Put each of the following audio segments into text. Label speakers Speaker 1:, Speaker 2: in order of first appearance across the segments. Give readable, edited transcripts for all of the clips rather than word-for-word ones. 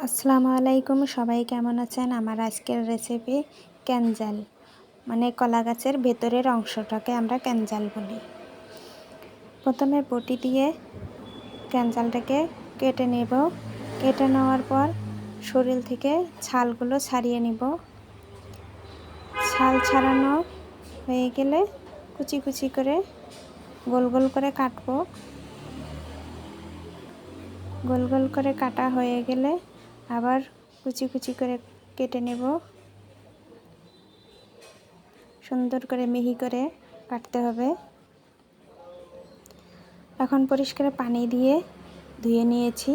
Speaker 1: আসসালামু আলাইকুম, সবাই কেমন আছেন? আমার আজকের রেসিপি ক্যানজাল, মানে কলা গাছের ভেতরের অংশটাকে আমরা ক্যানজাল বলি। প্রথমে বটি দিয়ে ক্যানজালটাকে কেটে নেব। কেটে নেওয়ার পর শরীর থেকে ছালগুলো ছাড়িয়ে নিব। ছাল ছাড়ানো হয়ে গেলে কুচি কুচি করে গোল গোল করে কাটবো। গোল গোল করে কাটা হয়ে গেলে আবার কুচি কুচি করে কেটে নেব। সুন্দর করে মিহি করে কাটতে হবে। এখন পরিষ্কার পানি দিয়ে ধুয়ে নিয়েছি।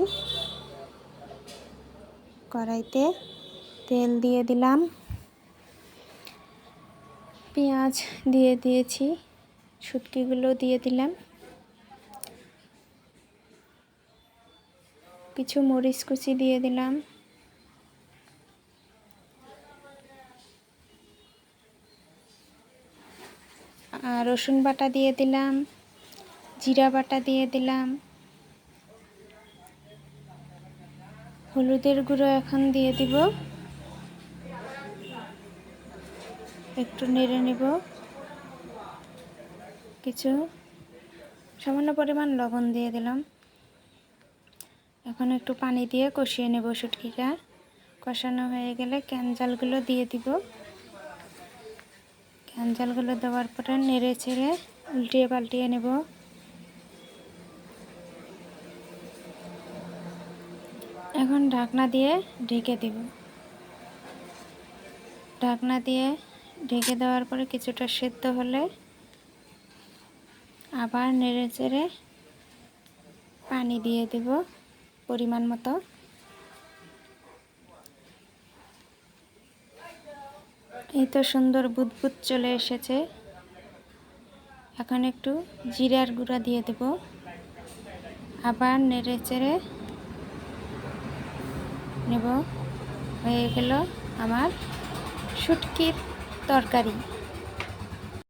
Speaker 1: কড়াইতে তেল দিয়ে দিলাম, পেঁয়াজ দিয়ে দিয়েছি, শুটকিগুলো দিয়ে দিলাম, কিছু মরিচ কুচি দিয়ে দিলাম, রসুন বাটা দিয়ে দিলাম, জিরা বাটা দিয়ে দিলাম, হলুদের গুঁড়ো এখন দিয়ে দিব, একটু নেড়ে নেব, কিছু সামান্য পরিমাণ লবণ দিয়ে দিলাম। এখন একটু পানি দিয়ে কষিয়ে নেব। শুটকিটা কষানো হয়ে গেলে ক্যানজালগুলো দিয়ে দিব। ক্যানজালগুলো দেওয়ার পরে নেড়ে চেড়ে উল্টিয়ে পাল্টিয়ে নেব। এখন ঢাকনা দিয়ে ঢেকে দেব। ঢাকনা দিয়ে ঢেকে দেওয়ার পরে কিছুটা সেদ্ধ হলে আবার নেড়ে চেড়ে পানি দিয়ে দেব পরিমাণ মতো। এই তো সুন্দর বুদবুদ চলে এসেছে। এখন একটু জিরার গুঁড়া দিয়ে দেব। আবার নেড়ে চেড়ে নেব। হয়ে গেল আমার শুটকির তরকারি।